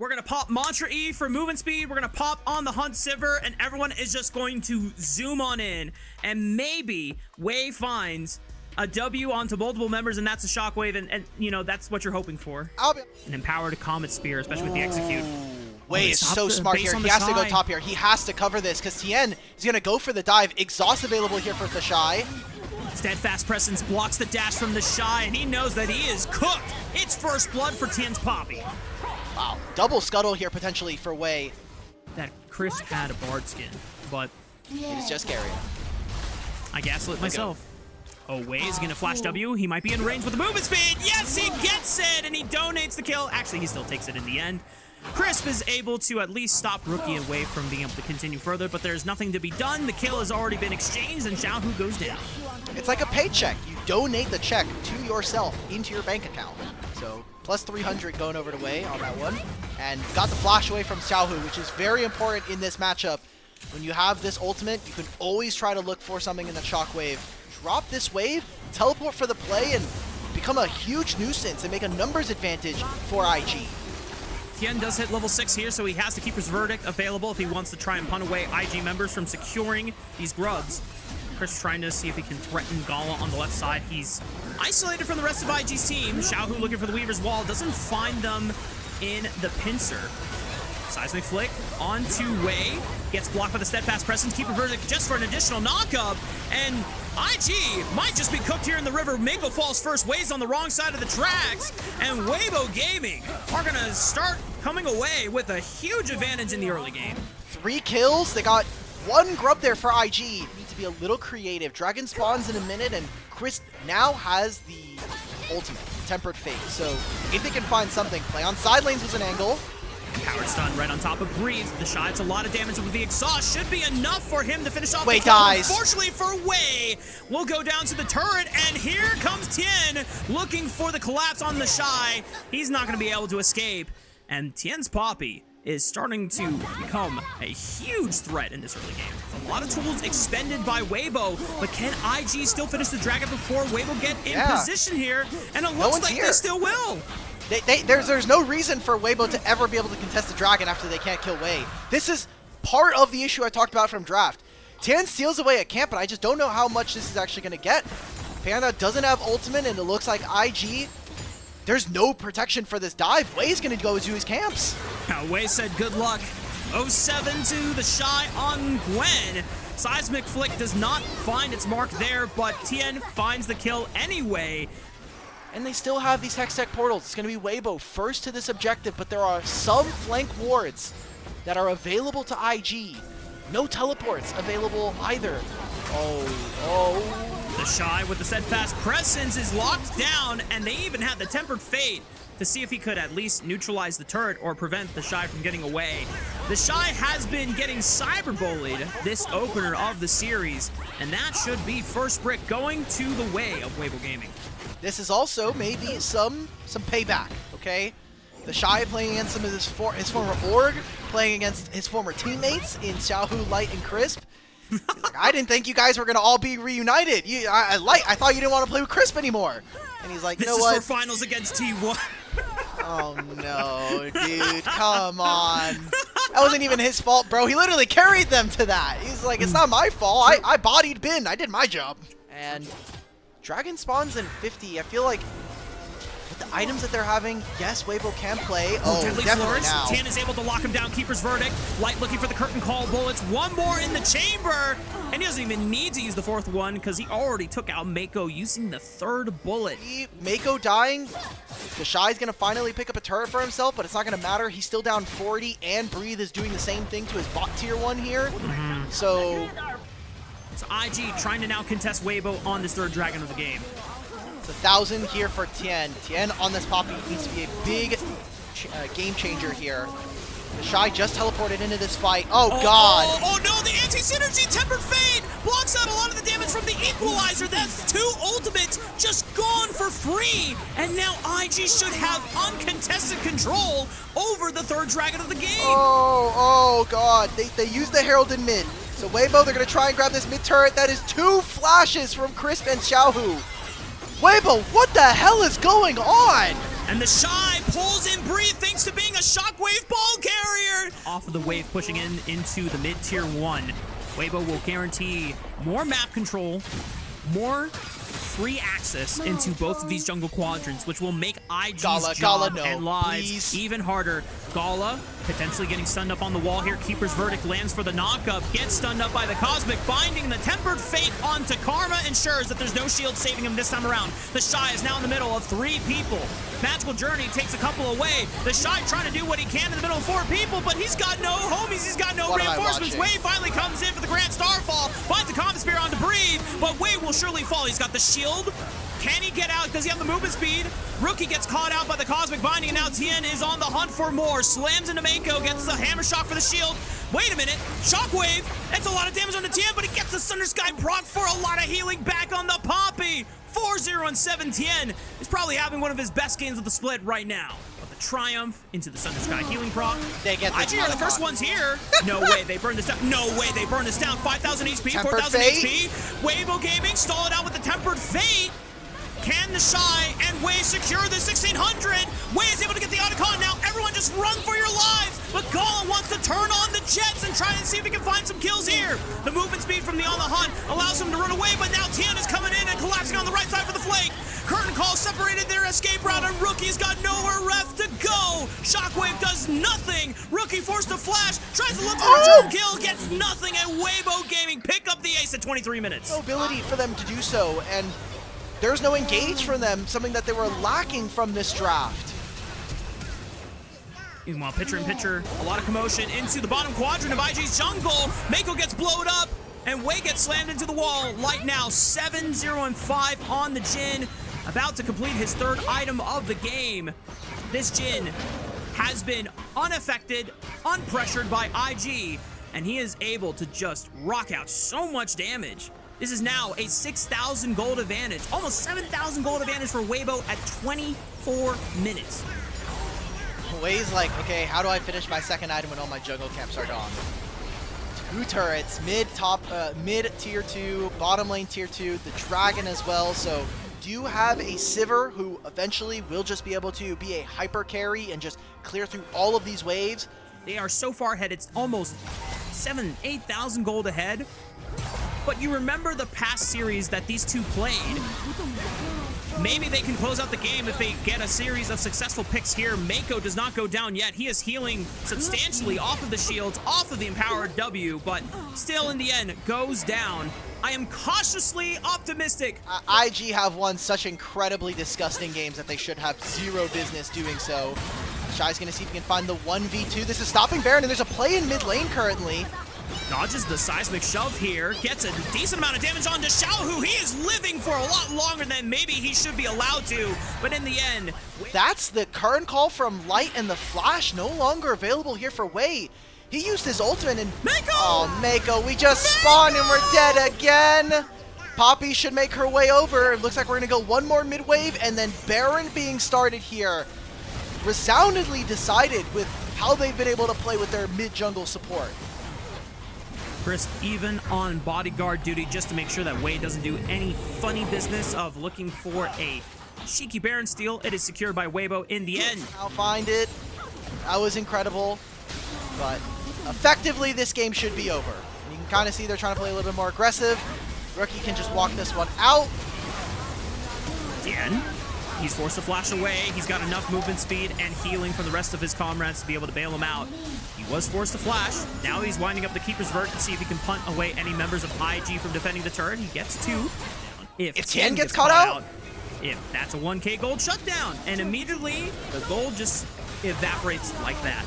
We're going to pop Mantra E for movement speed. We're going to pop on the Hunt Sivir, and everyone is just going to zoom on in. And maybe Wei finds a W onto multiple members, and that's a shockwave, and you know, that's what you're hoping for. An empowered Comet Spear, especially with the execute. Wei is so smart here. He has to go top here. He has to cover this because Tien is going to go for the dive. Exhaust available here for the Shy. Steadfast Presence blocks the dash from the Shy, and he knows that he is cooked. It's first blood for Tien's Poppy. Wow, double scuttle here potentially for Wei. That Crisp had a Bard skin, but it is just scary. I gaslit myself. Oh, Wei is gonna flash W. He might be in range with the movement speed. Yes, he gets it, and he donates the kill. Actually, he still takes it in the end. Crisp is able to at least stop Rookie and Wei from being able to continue further, but there's nothing to be done. The kill has already been exchanged, and Xiaohu goes down. It's like a paycheck. You donate the check to yourself into your bank account. So plus 300 going over to Wei on that one. And got the flash away from Xiaohu, which is very important in this matchup. When you have this ultimate, you can always try to look for something in the shockwave. Drop this wave, teleport for the play, and become a huge nuisance and make a numbers advantage for IG. Tien does hit level 6 here, so he has to keep his verdict available if he wants to try and punt away IG members from securing these grubs. Chris trying to see if he can threaten Gala on the left side. He's isolated from the rest of IG's team. Xiaohu looking for the Weaver's Wall. Doesn't find them in the pincer. Seismic Flick onto Wei. Gets blocked by the Steadfast Presence. Keeper verdict just for an additional knockup. And IG might just be cooked here in the river. Mako falls first. Wei's on the wrong side of the tracks. And Weibo Gaming are going to start coming away with a huge advantage in the early game. 3 kills. They got 1 grub there for IG. Need to be a little creative. Dragon spawns in a minute, and Chris now has the ultimate, Tempered Fate. So if they can find something, play on side lanes was an angle. Power stun right on top of Breeze. The Shy, it's a lot of damage with the exhaust. Should be enough for him to finish off Wei the kill. dies. Unfortunately for Wei, we'll go down to the turret, and here comes Tien looking for the collapse on the Shy. He's not going to be able to escape. And Tien's Poppy is starting to become a huge threat in this early game. A lot of tools expended by Weibo, but can IG still finish the dragon before Weibo get in position here? And it looks like they still will. There's no reason for Weibo to ever be able to contest the dragon after they can't kill Wei. This is part of the issue I talked about from draft. Tien steals away a camp, but I just don't know how much this is actually going to get. Panda doesn't have ultimate, and it looks like IG, there's no protection for this dive. Wei's going to go to his camps. Wei said good luck. 0-7 to the Shy on Gwen. Seismic Flick does not find its mark there, but Tien finds the kill anyway. And they still have these Hextech portals. It's going to be Weibo first to this objective, but there are some flank wards that are available to IG. No teleports available either. Oh. The Shy with the Steadfast Presence is locked down, and they even had the Tempered Fate to see if he could at least neutralize the turret or prevent the Shy from getting away. The Shy has been getting cyberbullied this opener of the series, and that should be first brick going to the way of Weibo Gaming. This is also maybe some payback, okay? The Shy playing against some of his former org, playing against his former teammates in Xiaohu, Light, and Crisp. He's like, I didn't think you guys were going to all be reunited. I thought you didn't want to play with Crisp anymore. And he's like, you know what? This is for finals against T1. Oh, no, dude. Come on. That wasn't even his fault, bro. He literally carried them to that. He's like, it's not my fault. I bodied Bin. I did my job. And Dragon spawns in 50. I feel like with the items that they're having, yes, Weibo can play. Oh, Deadly definitely Flourish. now. Tien is able to lock him down. Keeper's verdict. Light looking for the curtain call bullets. One more in the chamber. And he doesn't even need to use the 4th one because he already took out Mako using the 3rd bullet. Mako dying. The Shy's going to finally pick up a turret for himself, but it's not going to matter. He's still down 40, and Breathe is doing the same thing to his bot tier 1 here. So IG trying to now contest Weibo on this 3rd dragon of the game. It's 1,000 here for Tien. Tien on this Poppy needs to be a big game changer here. The Shy just teleported into this fight. Oh, God. Oh, no, the anti-synergy Tempered Fate blocks out a lot of the damage from the Equalizer. That's 2 ultimates just gone for free. And now IG should have uncontested control over the 3rd dragon of the game. Oh, God. They used the Herald in mid. So Weibo, they're going to try and grab this mid turret. That is 2 flashes from Crisp and Xiaohu. Weibo, what the hell is going on? And the Shy pulls in Breathe thanks to being a Shockwave ball carrier. Off of the wave, pushing into the mid tier 1. Weibo will guarantee more map control, more free access into both of these jungle quadrants, which will make IG's job and lives even harder. Gala potentially getting stunned up on the wall here. Keeper's Verdict lands for the knockup, gets stunned up by the Cosmic, binding the Tempered Fate onto Karma, ensures that there's no shield saving him this time around. The Shy is now in the middle of 3 people. Magical Journey takes a couple away. The Shy trying to do what he can in the middle of 4 people, but he's got no homies, he's got no reinforcements. Wei finally comes in for the Grand Starfall, finds the Combat Spear onto Breathe, but Wei will surely fall. He's got the shield. Can he get out? Does he have the movement speed? Rookie gets caught out by the Cosmic Binding, and now Tien is on the hunt for more. Slams into Mako, gets the Hammer Shock for the shield. Wait a minute, Shockwave, that's a lot of damage on the Tien, but he gets the Thunder Sky proc for a lot of healing back on the Poppy. 4-0 and 7. Tien is probably having one of his best games of the split right now. But the Triumph into the Thunder Sky healing proc. They get IG are the first ones here. No way, they burned this down. No way, they burned this down. 5,000 HP, 4,000 HP. Weibo Gaming stall it out with the Tempered Fate. Can the Shy and Wei secure the 1600? Wei is able to get the Otacon now. Everyone just run for your lives. But Gala wants to turn on the Jets and try and see if he can find some kills here. The movement speed from the On the Hunt allows him to run away, but now Tien is coming in and collapsing on the right side for the flank. Curtain Call separated their escape route, and Rookie's got nowhere left to go. Shockwave does nothing. Rookie forced to flash, tries to look for a return kill, gets nothing, and Weibo Gaming pick up the ace at 23 minutes. No ability for them to do so, and there's no engage from them, something that they were lacking from this draft. Meanwhile, pitcher-in-pitcher, a lot of commotion into the bottom quadrant of IG's jungle. Mako gets blowed up, and Wei gets slammed into the wall. Light now 7-0 and 5 on the Jhin, about to complete his 3rd item of the game. This Jhin has been unaffected, unpressured by IG, and he is able to just rock out so much damage. This is now a 6,000 gold advantage, almost 7,000 gold advantage for Weibo at 24 minutes. Wei's like, okay, how do I finish my 2nd item when all my jungle camps are gone? 2 turrets, mid tier 2, bottom lane tier 2, the Dragon as well. So do you have a Sivir who eventually will just be able to be a hyper carry and just clear through all of these waves? They are so far ahead, it's almost 8,000 gold ahead. But you remember the past series that these two played. Maybe they can close out the game if they get a series of successful picks here. Mako does not go down yet. He is healing substantially off of the shields, off of the empowered W, but still in the end goes down. I am cautiously optimistic. IG have won such incredibly disgusting games that they should have 0 business doing so. Shy's gonna see if he can find the 1v2. This is stopping Baron, and there's a play in mid lane currently. Dodges the seismic shove here, gets a decent amount of damage onto Xiaohu. He is living for a lot longer than maybe he should be allowed to, but in the end... That's the current call from Light, and the flash no longer available here for Wei. He used his ultimate and... Mako! Oh, Mako, we just spawned and we're dead again! Poppy should make her way over. It looks like we're gonna go 1 more mid wave, and then Baron being started here. Resoundingly decided with how they've been able to play with their mid jungle support. Crisp even on bodyguard duty just to make sure that Wei doesn't do any funny business of looking for a cheeky Baron steal. It is secured by Weibo in the end. I'll find it. That was incredible. But effectively, this game should be over. You can kind of see they're trying to play a little bit more aggressive. Rookie can just walk this one out. Tien, he's forced to flash away. He's got enough movement speed and healing from the rest of his comrades to be able to bail him out. He was forced to flash. Now he's winding up the Keeper's Verdict to see if he can punt away any members of IG from defending the turret. He gets 2. If Tien gets caught out, if that's a 1k gold shutdown, and immediately the gold just evaporates like that.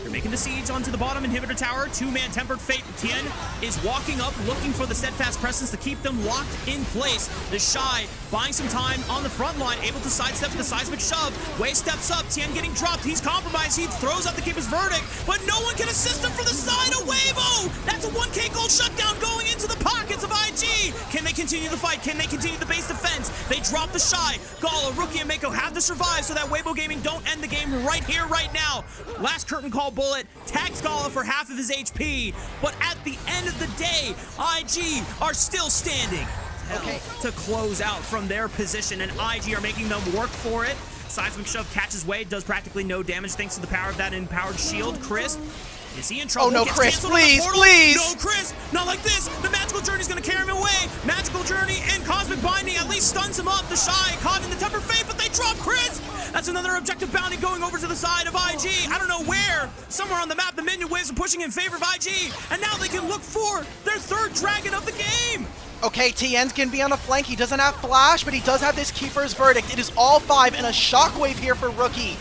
They're making the siege onto the bottom inhibitor tower. 2-man Tempered Fate. Tien is walking up, looking for the steadfast presence to keep them locked in place. The Shy buying some time on the front line, able to sidestep the seismic shove. Wei steps up. Tien getting dropped. He's compromised. He throws out the Keeper's Verdict, but no one can assist him for the side of Weibo. That's a 1k gold shutdown going into the pockets of IG. Can they continue the fight? Can they continue the base defense? They drop the Shy. Gala, Rookie, and Mako have to survive so that Weibo Gaming don't end the game right here, right now. Last curtain call bullet tags Gala for half of his HP, but at the end of the day, IG are still standing. To close out from their position, and IG are making them work for it. Seismic Shove catches Wade, does practically no damage thanks to the power of that empowered shield. Chris, is he in trouble? Oh no, Gets Chris, canceled on the please, portal. please! No, Chris, not like this. The Magical Journey's gonna carry him away. Magical Journey and Cosmic Binding at least stuns him up. The Shy caught in the Temper Fate, but they drop Chris. That's another objective bounty going over to the side of IG. I don't know where. Somewhere on the map, the minion waves are pushing in favor of IG, and now they can look for their third dragon of the game. Okay, TN's can be on the flank. He doesn't have flash, but he does have this Keeper's Verdict. It is all 5 and a shockwave here for Rookie.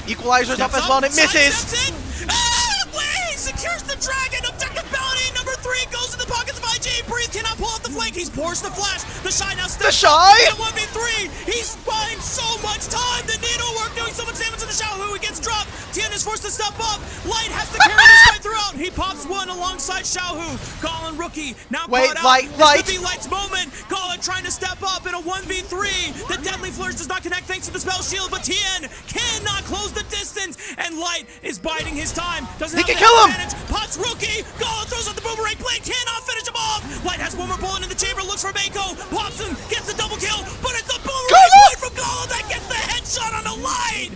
Equalizer's up as well, and it misses. Steps in. Ah, Wade secures the dragon. Objective bounty number 3 goes in the pockets of IG. Breathe cannot pull off the flank. He's forced the flash. The Shy now steps The up Shy? in a 1v3. He's buying so much time. The needlework doing so much damage to the Xiaohu. He gets dropped. Tien is forced to step up. Light has to carry this fight throughout. He pops one alongside Xiaohu. Gallon Rookie now Wait, caught Light, out. Light. This could be Light's moment. Gallon trying to step up in a 1v3. The Deadly Flourish does not connect thanks to the spell shield, but Tien cannot close the distance, and Light is biding his time. Doesn't He have can the kill him. advantage. Pots Rookie. Gallon throws out the boomerang blade. Cannot finish him off. Light has one more bullet in the chamber. Looks for Mako. Pops him. Gets the double kill, but it's the boomerang blade from Gallon that gets the headshot on the Light.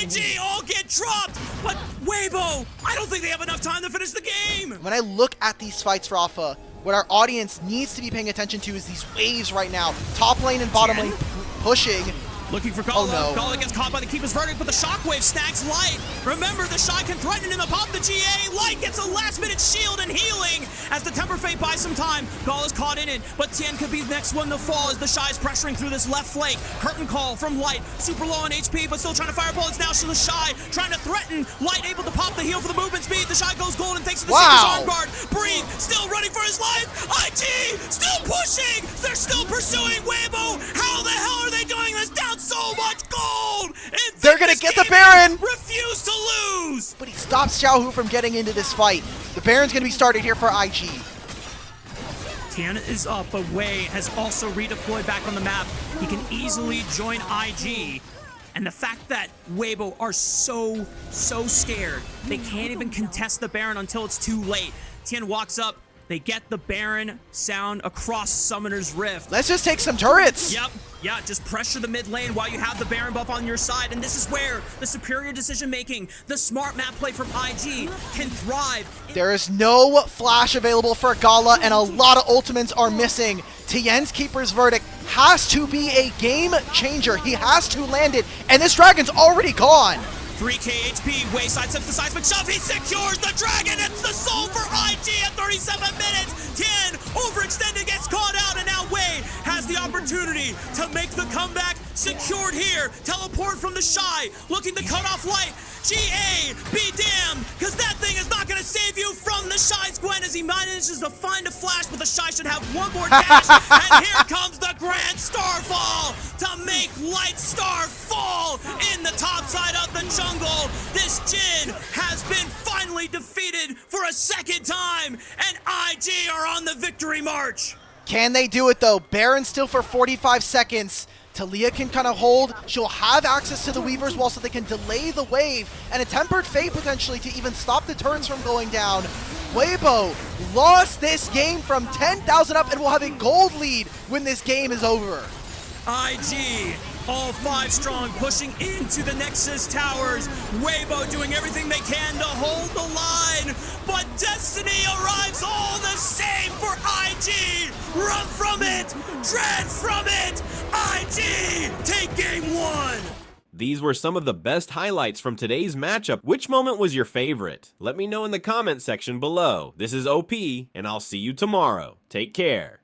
IG all get dropped, but Weibo, I don't think they have enough time to finish the game. When I look at these fights, Rafa, what our audience needs to be paying attention to is these waves right now. Top lane and bottom lane pushing. Looking for Gala. Oh, no. Gala gets caught by the Keeper's Verdict, but the Shockwave snags Light. Remember, the Shy can threaten him to pop the GA. Light gets a last-minute shield and healing as the Temper Fate buys some time. Gala's caught in it, but Tien could be the next one to fall as the Shy is pressuring through this left flank. Curtain Call from Light, super low on HP, but still trying to fire bullets now. So the Shy trying to threaten. Light able to pop the heal for the movement speed. The Shy goes golden thanks to the Seeker's Arm Guard. Breathe, still running for his life. IG, still pushing. They're still pursuing Weibo. How the hell are they doing this? Down so much gold. Invictus They're gonna get the Gaming Baron. Refuse to lose. But he stops Xiaohu from getting into this fight. The Baron's gonna be started here for IG. Tien is up, but Wei has also redeployed back on the map. He can easily join IG. And the fact that Weibo are so scared, they can't even contest the Baron until it's too late. Tien walks up. They get the Baron sound across Summoner's Rift. Let's just take some turrets. Yep, yeah, just pressure the mid lane while you have the Baron buff on your side, and this is where the superior decision making, the smart map play from IG can thrive. There is no flash available for Gala, and a lot of ultimates are missing. Tien's Keeper's Verdict has to be a game changer. He has to land it, and this dragon's already gone. 3k HP, Wei sidesteps the Seismic Shove, he secures the dragon, it's the soul for IG at 37 minutes. Tien overextended, gets caught out, and now Wei has the opportunity to make the comeback. Secured here, teleport from the Shy, looking to cut off Light. GA, be damned, because that thing is not going to save you from the Shy's Gwen as he manages to find a flash, but the Shy should have one more dash, and here comes the Grand Starfall to make Light Star fall in the top side of the jungle. This Jin has been finally defeated for a second time, and IG are on the victory march. Can they do it though? Baron still for 45 seconds. Talia can kind of hold. She'll have access to the Weaver's Wall so they can delay the wave, and a Tempered Fate potentially to even stop the turrets from going down. Weibo lost this game from 10,000 up and will have a gold lead when this game is over. IG, all 5 strong, pushing into the Nexus Towers. Weibo doing everything they can to hold the line, but destiny arrives all the same for IG. Run from it, dread from it. IG, take game 1. These were some of the best highlights from today's matchup. Which moment was your favorite? Let me know in the comment section below. This is OP, and I'll see you tomorrow. Take care.